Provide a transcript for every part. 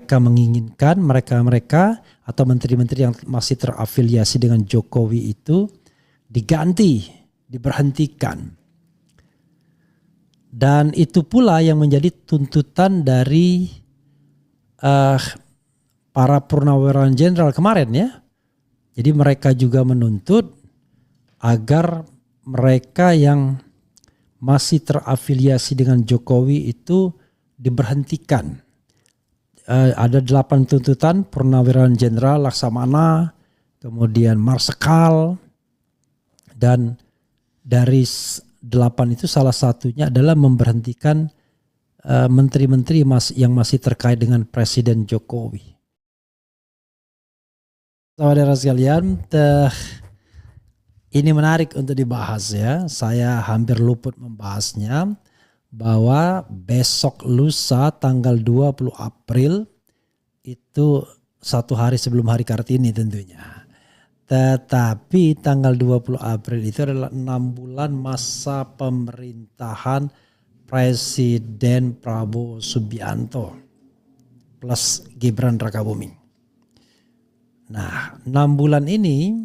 mereka menginginkan mereka atau menteri-menteri yang masih terafiliasi dengan Jokowi itu diganti, diberhentikan. Dan itu pula yang menjadi tuntutan dari para purnawirawan jenderal kemarin ya. Jadi mereka juga menuntut agar mereka yang masih terafiliasi dengan Jokowi itu diberhentikan. Ada 8 tuntutan purnawirawan jenderal, laksamana, kemudian marsekal, dan dari 8 itu salah satunya adalah memberhentikan menteri-menteri yang masih terkait dengan Presiden Jokowi. Saudara sekalian, ini menarik untuk dibahas ya. Saya hampir luput membahasnya. Bahwa besok lusa tanggal 20 April itu 1 hari sebelum hari Kartini tentunya. Tetapi tanggal 20 April itu adalah 6 bulan masa pemerintahan Presiden Prabowo Subianto plus Gibran Rakabuming. Nah 6 bulan ini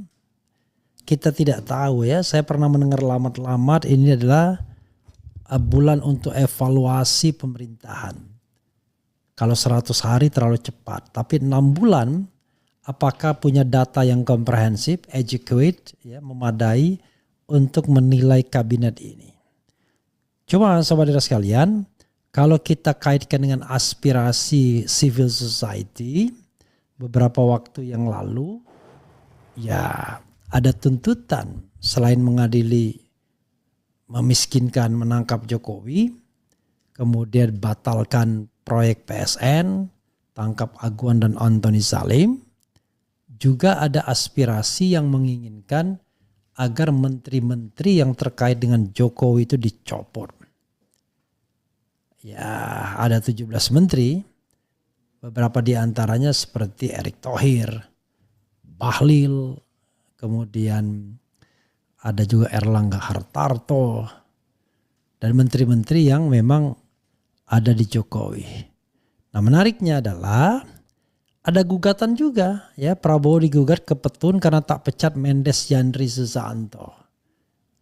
kita tidak tahu ya, saya pernah mendengar lamat-lamat ini adalah bulan untuk evaluasi pemerintahan. Kalau 100 hari terlalu cepat, tapi 6 bulan apakah punya data yang komprehensif, adequate, ya, memadai untuk menilai kabinet ini. Cuma saudara sekalian, kalau kita kaitkan dengan aspirasi civil society beberapa waktu yang lalu, ya ada tuntutan selain mengadili memiskinkan menangkap Jokowi, kemudian batalkan proyek PSN, tangkap Aguan dan Antoni Salim, juga ada aspirasi yang menginginkan agar menteri-menteri yang terkait dengan Jokowi itu dicopot. Ya ada 17 menteri, beberapa di antaranya seperti Erick Thohir, Bahlil, kemudian ada juga Erlangga Hartarto dan menteri-menteri yang memang ada di Jokowi. Nah menariknya adalah ada gugatan juga ya, Prabowo digugat ke Petun karena tak pecat Mendes Yandri Susanto.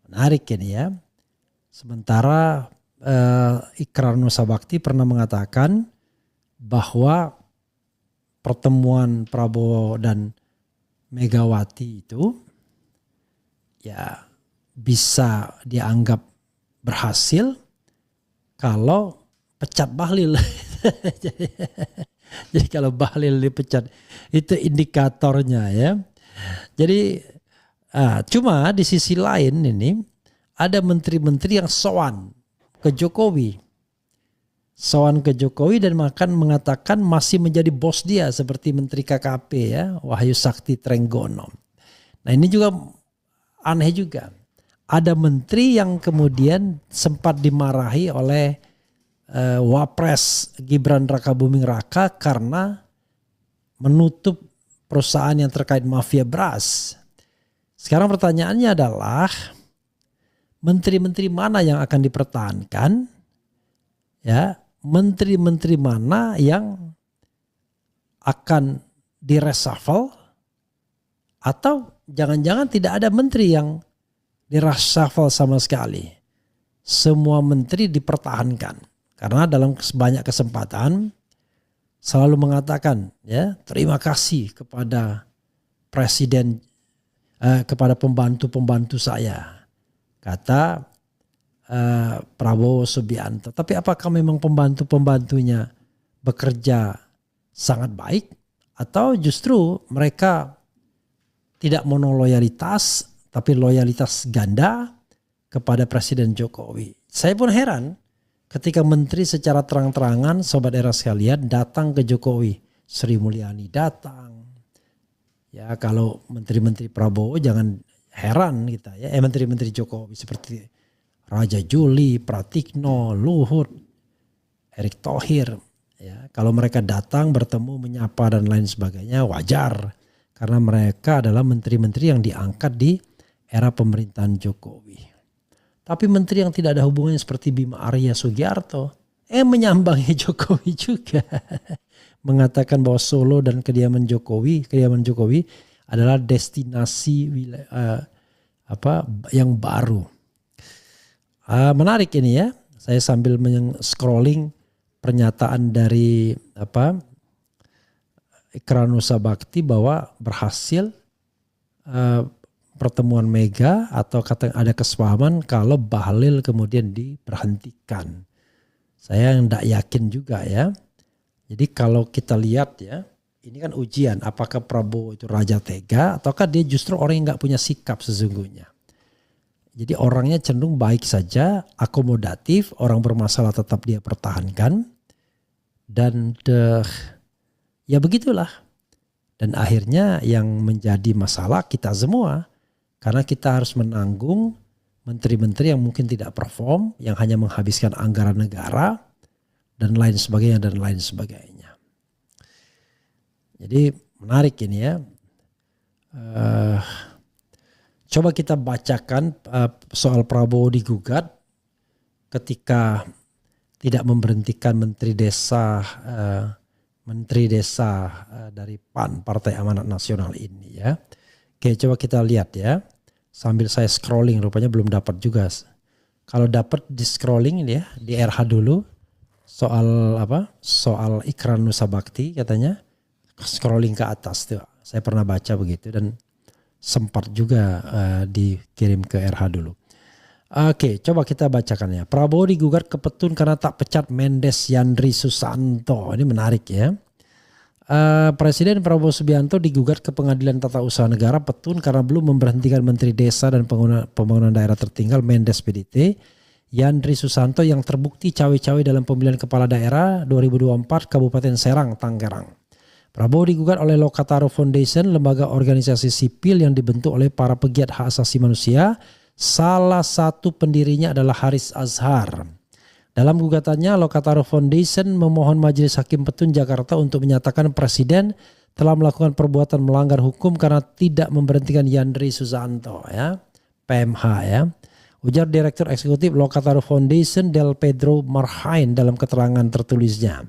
Menarik ini ya. Sementara Ikrar Nusa Bakti pernah mengatakan bahwa pertemuan Prabowo dan Megawati itu ya bisa dianggap berhasil kalau pecat Bahlil. Jadi kalau Bahlil dipecat itu indikatornya ya. Jadi cuma di sisi lain ini ada menteri-menteri yang sowan ke Jokowi. Sowan ke Jokowi dan mengatakan masih menjadi bos dia seperti Menteri KKP ya, Wahyu Sakti Trenggono. Nah ini juga aneh juga. Ada menteri yang kemudian sempat dimarahi oleh Wapres Gibran Rakabuming Raka karena menutup perusahaan yang terkait mafia beras. Sekarang pertanyaannya adalah menteri-menteri mana yang akan dipertahankan? Ya, menteri-menteri mana yang akan direshuffle? Atau jangan-jangan tidak ada menteri yang direshuffle sama sekali. Semua menteri dipertahankan. Karena dalam banyak kesempatan selalu mengatakan ya terima kasih kepada presiden, kepada pembantu-pembantu saya. Kata Prabowo Subianto. Tapi apakah memang pembantu-pembantunya bekerja sangat baik? Atau justru mereka tidak monoloyalitas, tapi loyalitas ganda kepada Presiden Jokowi. Saya pun heran ketika menteri secara terang-terangan, sobat era sekalian, datang ke Jokowi. Sri Mulyani datang. Ya kalau menteri-menteri Prabowo jangan heran kita ya. Menteri-menteri Jokowi seperti Raja Juli, Pratikno, Luhut, Erick Thohir. Ya, kalau mereka datang bertemu, menyapa dan lain sebagainya wajar. Karena mereka adalah menteri-menteri yang diangkat di era pemerintahan Jokowi. Tapi menteri yang tidak ada hubungannya seperti Bima Arya Sugiarto menyambangi Jokowi juga. mengatakan bahwa Solo dan kediaman Jokowi adalah destinasi yang baru. Menarik ini ya. Saya sambil scrolling pernyataan dari Ikrar Nusa Bakti bahwa berhasil pertemuan mega atau ada kesepahaman kalau Bahlil kemudian diberhentikan. Saya tidak yakin juga ya. Jadi kalau kita lihat ya, ini kan ujian apakah Prabowo itu raja tega ataukah dia justru orang yang nggak punya sikap sesungguhnya. Jadi orangnya cenderung baik saja, akomodatif, orang bermasalah tetap dia pertahankan. Dan ya begitulah. Dan akhirnya yang menjadi masalah kita semua. Karena kita harus menanggung menteri-menteri yang mungkin tidak perform, yang hanya menghabiskan anggaran negara, dan lain sebagainya. Jadi menarik ini ya. Coba kita bacakan soal Prabowo digugat ketika tidak memberhentikan menteri desa dari PAN, Partai Amanat Nasional ini ya. Oke, coba kita lihat ya. Sambil saya scrolling, rupanya belum dapat juga. Kalau dapat di scrolling ini ya, di RH dulu. Soal Ikrar Nusa Bakti katanya. Scrolling ke atas tuh. Saya pernah baca begitu dan sempat juga dikirim ke RH dulu. Oke, coba kita bacakan ya. Prabowo digugat ke Petun karena tak pecat Mendes Yandri Susanto. Ini menarik ya. Presiden Prabowo Subianto digugat ke Pengadilan Tata Usaha Negara Petun karena belum memberhentikan Menteri Desa dan Pembangunan Daerah Tertinggal Mendes PDT Yandri Susanto yang terbukti cawe-cawe dalam pemilihan kepala daerah 2024 Kabupaten Serang, Tangerang. Prabowo digugat oleh Lokataru Foundation, lembaga organisasi sipil yang dibentuk oleh para pegiat hak asasi manusia. Salah satu pendirinya adalah Haris Azhar. Dalam gugatannya, Lokataru Foundation memohon Majelis Hakim Petun Jakarta untuk menyatakan Presiden telah melakukan perbuatan melanggar hukum karena tidak memberhentikan Yandri Susanto, ya, PMH ya. Ujar Direktur Eksekutif Lokataru Foundation Del Pedro Marhain dalam keterangan tertulisnya.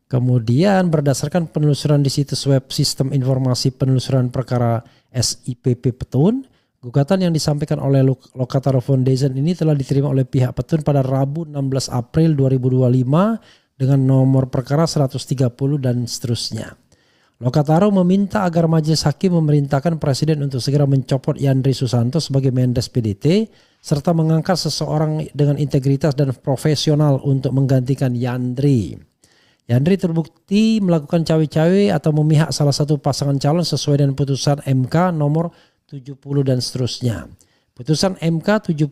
Kemudian berdasarkan penelusuran di situs web Sistem Informasi Penelusuran Perkara SIPP Petun, gugatan yang disampaikan oleh Lokataru Foundation ini telah diterima oleh pihak Petun pada Rabu 16 April 2025 dengan nomor perkara 130 dan seterusnya. Lokataru meminta agar Majelis Hakim memerintahkan Presiden untuk segera mencopot Yandri Susanto sebagai Mendes PDT serta mengangkat seseorang dengan integritas dan profesional untuk menggantikan Yandri. Yandri terbukti melakukan cawe-cawe atau memihak salah satu pasangan calon sesuai dengan putusan MK nomor 70 dan seterusnya. Putusan MK 70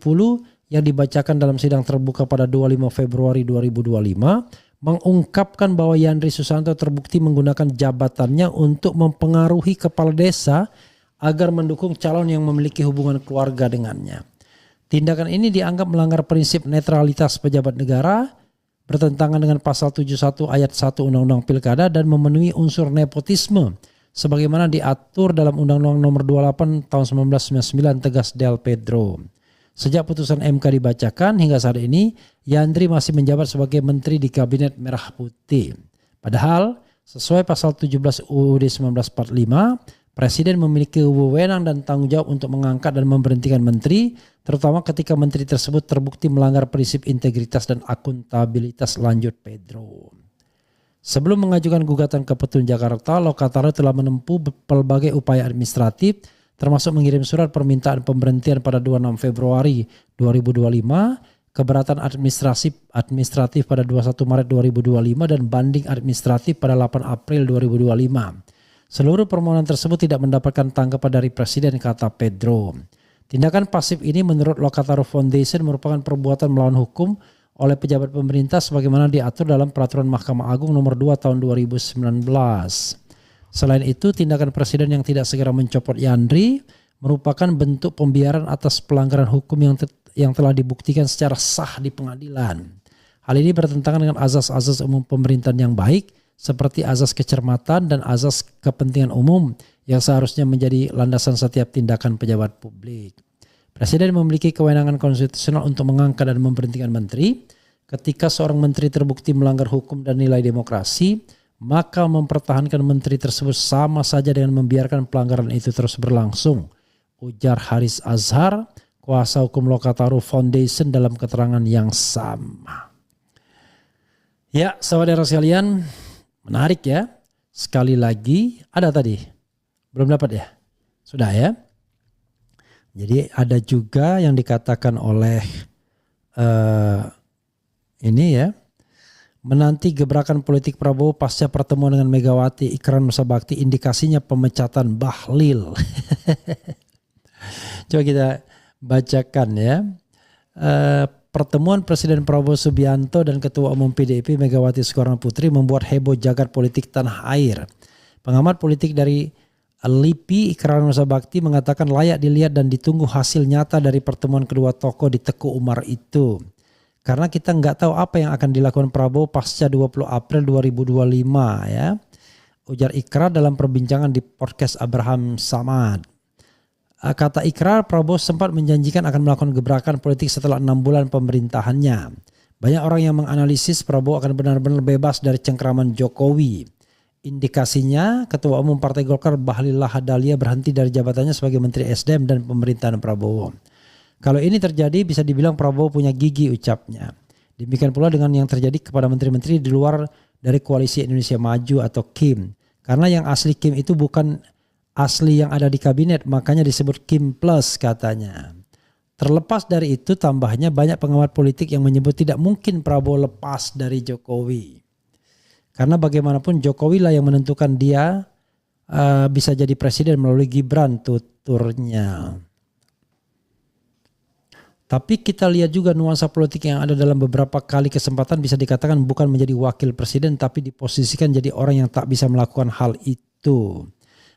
yang dibacakan dalam sidang terbuka pada 25 Februari 2025 mengungkapkan bahwa Yandri Susanto terbukti menggunakan jabatannya untuk mempengaruhi kepala desa agar mendukung calon yang memiliki hubungan keluarga dengannya. Tindakan ini dianggap melanggar prinsip netralitas pejabat negara, bertentangan dengan pasal 71 ayat 1 Undang-Undang Pilkada dan memenuhi unsur nepotisme sebagaimana diatur dalam Undang-Undang Nomor 28 Tahun 1999 tegas Del Pedro. Sejak putusan MK dibacakan hingga saat ini, Yandri masih menjabat sebagai menteri di Kabinet Merah Putih. Padahal sesuai pasal 17 UUD 1945, Presiden memiliki wewenang dan tanggung jawab untuk mengangkat dan memberhentikan menteri, terutama ketika menteri tersebut terbukti melanggar prinsip integritas dan akuntabilitas, lanjut Pedro. Sebelum mengajukan gugatan ke Petun Jakarta, Lokataru telah menempuh berbagai upaya administratif, termasuk mengirim surat permintaan pemberhentian pada 26 Februari 2025, keberatan administratif pada 21 Maret 2025, dan banding administratif pada 8 April 2025. Seluruh permohonan tersebut tidak mendapatkan tanggapan dari Presiden, kata Pedro. Tindakan pasif ini menurut Lokataru Foundation merupakan perbuatan melawan hukum oleh pejabat pemerintah sebagaimana diatur dalam Peraturan Mahkamah Agung Nomor 2 Tahun 2019. Selain itu, tindakan Presiden yang tidak segera mencopot Yandri merupakan bentuk pembiaran atas pelanggaran hukum yang telah dibuktikan secara sah di pengadilan. Hal ini bertentangan dengan azas-azas umum pemerintahan yang baik seperti azas kecermatan dan azas kepentingan umum yang seharusnya menjadi landasan setiap tindakan pejabat publik. Presiden memiliki kewenangan konstitusional untuk mengangkat dan memberhentikan menteri. Ketika seorang menteri terbukti melanggar hukum dan nilai demokrasi, maka mempertahankan menteri tersebut sama saja dengan membiarkan pelanggaran itu terus berlangsung, ujar Haris Azhar, kuasa hukum Lokataru Foundation dalam keterangan yang sama. Ya, saudara sekalian, menarik ya. Sekali lagi, ada tadi? Belum dapat ya? Sudah ya? Jadi ada juga yang dikatakan oleh ini ya, menanti gebrakan politik Prabowo pasca pertemuan dengan Megawati Ikrar Nusa Bakti, indikasinya pemecatan Bahlil. Coba kita bacakan ya. Pertemuan Presiden Prabowo Subianto dan Ketua Umum PDIP Megawati Soekarno Putri membuat heboh jagat politik tanah air. Pengamat politik dari LIPI Ikrar Nusa Bakti mengatakan layak dilihat dan ditunggu hasil nyata dari pertemuan kedua tokoh di Teguh Umar itu. Karena kita nggak tahu apa yang akan dilakukan Prabowo pasca 20 April 2025 ya. Ujar Ikrar dalam perbincangan di podcast Abraham Samad. Kata Ikrar, Prabowo sempat menjanjikan akan melakukan gebrakan politik setelah 6 bulan pemerintahannya. Banyak orang yang menganalisis Prabowo akan benar-benar bebas dari cengkraman Jokowi. Indikasinya, Ketua Umum Partai Golkar Bahlil Lahadalia berhenti dari jabatannya sebagai Menteri SDM dan pemerintahan Prabowo. Kalau ini terjadi bisa dibilang Prabowo punya gigi, ucapnya. Demikian pula dengan yang terjadi kepada menteri-menteri di luar dari Koalisi Indonesia Maju atau KIM. Karena yang asli KIM itu bukan asli yang ada di kabinet, makanya disebut Kim Plus katanya. Terlepas dari itu, tambahnya banyak pengamat politik yang menyebut tidak mungkin Prabowo lepas dari Jokowi. Karena bagaimanapun Jokowi lah yang menentukan dia bisa jadi presiden melalui Gibran tuturnya. Tapi kita lihat juga nuansa politik yang ada dalam beberapa kali kesempatan bisa dikatakan bukan menjadi wakil presiden tapi diposisikan jadi orang yang tak bisa melakukan hal itu.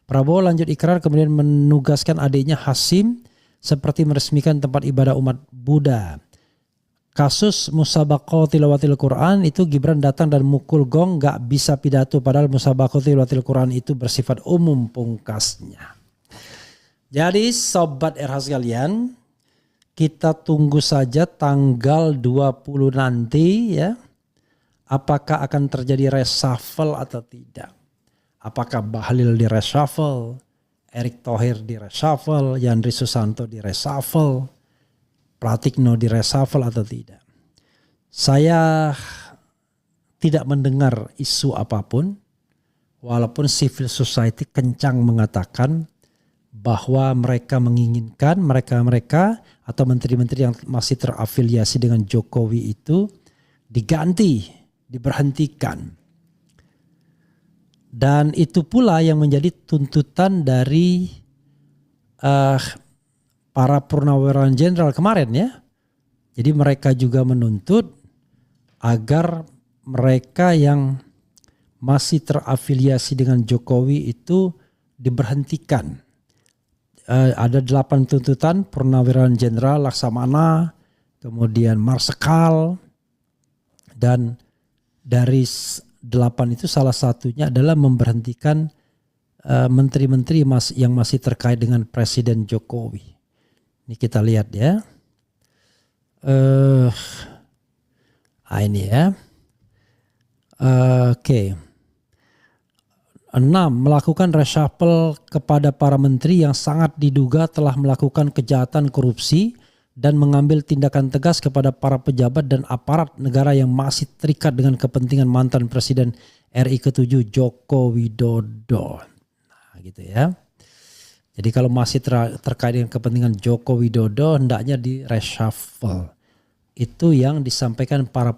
Prabowo lanjut ikrar kemudian menugaskan adiknya Hasim seperti meresmikan tempat ibadah umat Buddha. Kasus musabaqah tilawatil Quran itu Gibran datang dan mukul gong gak bisa pidato padahal musabaqah tilawatil Quran itu bersifat umum pungkasnya. Jadi sobat RH sekalian, kita tunggu saja tanggal 20 nanti ya. Apakah akan terjadi reshuffle atau tidak. Apakah Bahlil di reshuffle, Erick Thohir di reshuffle, Yandri Susanto di reshuffle, Pratikno di reshuffle atau tidak. Saya tidak mendengar isu apapun, walaupun civil society kencang mengatakan bahwa mereka menginginkan mereka atau menteri-menteri yang masih terafiliasi dengan Jokowi itu diganti, diberhentikan. Dan itu pula yang menjadi tuntutan dari para purnawirawan jenderal kemarin ya. Jadi mereka juga menuntut agar mereka yang masih terafiliasi dengan Jokowi itu diberhentikan. Ada 8 tuntutan purnawirawan jenderal, Laksamana, kemudian Marsikal, dan dari 8 itu salah satunya adalah memberhentikan menteri-menteri yang masih terkait dengan Presiden Jokowi. Ini kita lihat ya. Ini ya. Oke. 6. Melakukan reshuffle kepada para menteri yang sangat diduga telah melakukan kejahatan korupsi dan mengambil tindakan tegas kepada para pejabat dan aparat negara yang masih terikat dengan kepentingan mantan Presiden RI ke-7 Joko Widodo. Nah, gitu ya. Jadi kalau masih terkait dengan kepentingan Joko Widodo hendaknya di reshuffle. Itu yang disampaikan para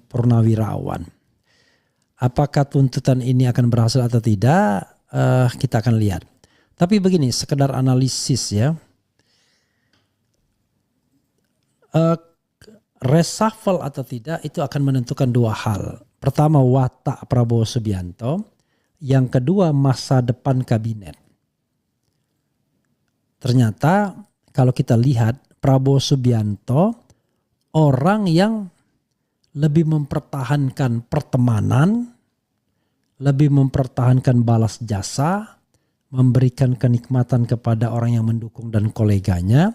purnawirawan. Apakah tuntutan ini akan berhasil atau tidak? Kita akan lihat. Tapi begini, sekedar analisis ya. Reshuffle atau tidak itu akan menentukan 2 hal. Pertama, watak Prabowo Subianto. Yang kedua, masa depan kabinet. Ternyata kalau kita lihat Prabowo Subianto orang yang lebih mempertahankan pertemanan, lebih mempertahankan balas jasa, memberikan kenikmatan kepada orang yang mendukung dan koleganya,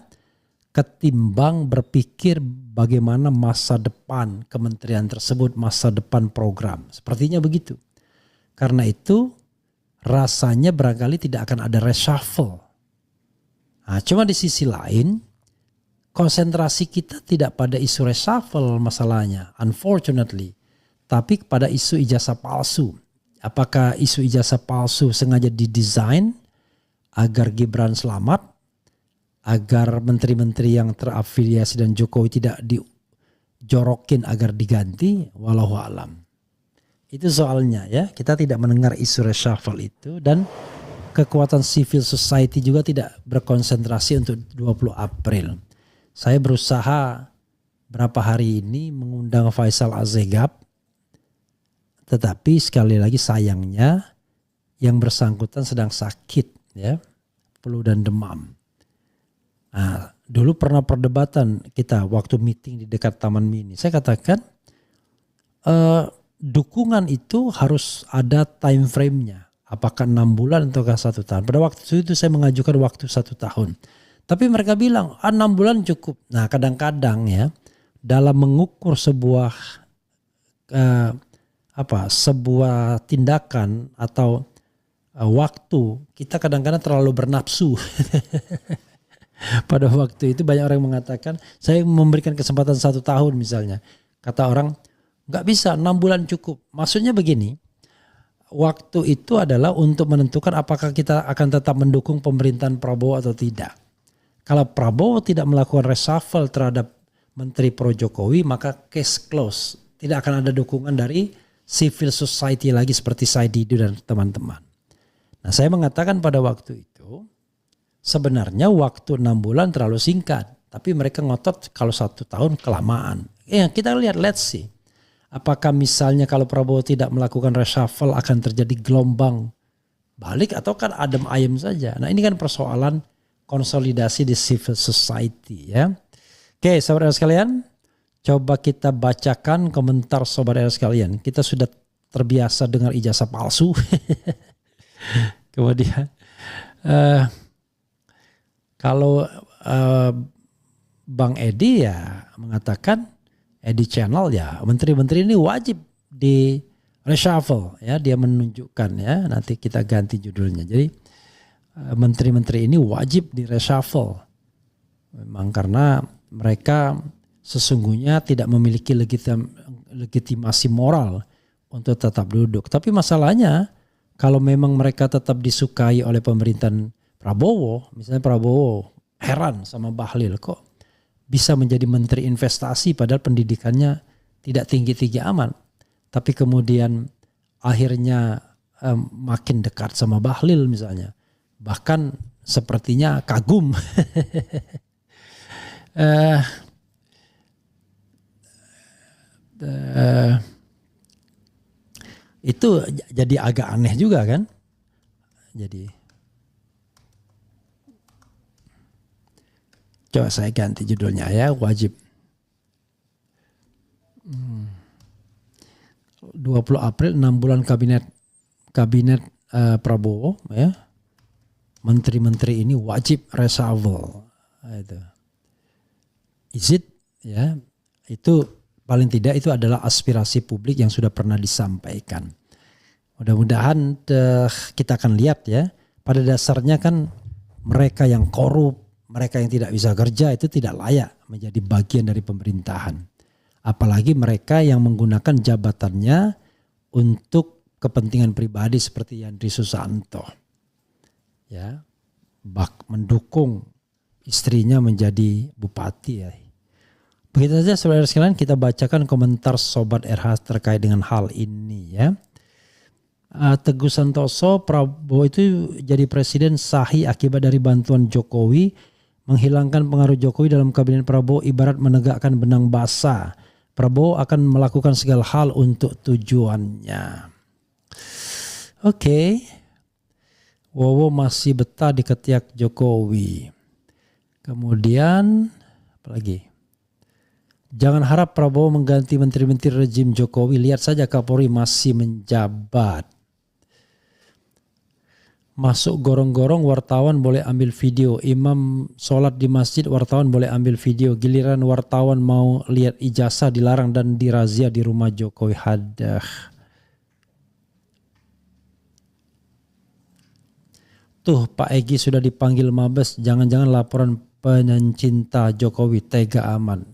ketimbang berpikir bagaimana masa depan kementerian tersebut, masa depan program. Sepertinya begitu. Karena itu rasanya barangkali tidak akan ada reshuffle. Nah, cuma di sisi lain konsentrasi kita tidak pada isu reshuffle masalahnya, unfortunately. Tapi pada isu ijazah palsu. Apakah isu ijazah palsu sengaja didesain agar Gibran selamat, agar menteri-menteri yang terafiliasi dan Jokowi tidak dijorokin agar diganti? Wallahu alam. Itu soalnya ya, kita tidak mendengar isu reshuffle itu, dan kekuatan civil society juga tidak berkonsentrasi untuk 20 April. Saya berusaha berapa hari ini mengundang Faisal Azegab, tetapi sekali lagi sayangnya yang bersangkutan sedang sakit ya, flu dan demam. Nah, dulu pernah perdebatan kita waktu meeting di dekat Taman Mini. Saya katakan dukungan itu harus ada time frame-nya. Apakah 6 bulan ataukah 1 tahun. Pada waktu itu saya mengajukan waktu 1 tahun. Tapi mereka bilang 6 bulan cukup. Nah, kadang-kadang ya dalam mengukur sebuah sebuah tindakan atau waktu, kita kadang-kadang terlalu bernafsu. Pada waktu itu banyak orang yang mengatakan saya memberikan kesempatan 1 tahun misalnya. Kata orang nggak bisa, 6 bulan cukup. Maksudnya begini, waktu itu adalah untuk menentukan apakah kita akan tetap mendukung pemerintahan Prabowo atau tidak. Kalau Prabowo tidak melakukan reshuffle terhadap Menteri Pro Jokowi, maka case close. Tidak akan ada dukungan dari civil society lagi seperti Saididu dan teman-teman. Nah, saya mengatakan pada waktu itu sebenarnya waktu 6 bulan terlalu singkat, tapi mereka ngotot kalau 1 tahun kelamaan. Kita lihat, let's see. Apakah misalnya kalau Prabowo tidak melakukan reshuffle akan terjadi gelombang balik atau kan adem ayem saja. Nah, ini kan persoalan konsolidasi di civil society ya. Oke, saudara sekalian, coba kita bacakan komentar saudara sekalian. Kita sudah terbiasa dengar ijazah palsu. Kemudian kalau Bang Edi ya mengatakan, Edi Channel ya, menteri-menteri ini wajib di reshuffle ya, dia menunjukkan ya, nanti kita ganti judulnya. Jadi menteri-menteri ini wajib di reshuffle. Memang karena mereka sesungguhnya tidak memiliki legitimasi moral untuk tetap duduk. Tapi masalahnya kalau memang mereka tetap disukai oleh pemerintahan Prabowo, misalnya Prabowo heran sama Bahlil kok bisa menjadi menteri investasi padahal pendidikannya tidak tinggi-tinggi amat. Tapi kemudian akhirnya makin dekat sama Bahlil misalnya. Bahkan sepertinya kagum. Itu jadi agak aneh juga kan. Jadi coba saya ganti judulnya ya, wajib. 20 April 6 bulan kabinet Prabowo ya. Menteri-menteri ini wajib reshuffle. Itu. Is it ya? Itu paling tidak itu adalah aspirasi publik yang sudah pernah disampaikan. Mudah-mudahan kita akan lihat ya. Pada dasarnya kan mereka yang korup, mereka yang tidak bisa kerja itu tidak layak menjadi bagian dari pemerintahan. Apalagi mereka yang menggunakan jabatannya untuk kepentingan pribadi seperti Yandri Susanto. Ya, mendukung istrinya menjadi bupati ya. Begitu saja saudara sekalian, kita bacakan komentar Sobat RH terkait dengan hal ini ya. Teguh Santoso, Prabowo itu jadi presiden sahih akibat dari bantuan Jokowi. Menghilangkan pengaruh Jokowi dalam kabinet Prabowo ibarat menegakkan benang basah. Prabowo akan melakukan segala hal untuk tujuannya. Oke. Wowo masih betah di ketiak Jokowi. Kemudian apa lagi? Jangan harap Prabowo mengganti menteri-menteri rejim Jokowi. Lihat saja Kapolri masih menjabat. Masuk gorong-gorong wartawan boleh ambil video. Imam sholat di masjid wartawan boleh ambil video. Giliran wartawan mau lihat ijazah dilarang dan dirazia di rumah Jokowi. Hadah. Tuh Pak Egy sudah dipanggil Mabes, jangan-jangan laporan pencinta Jokowi tega aman.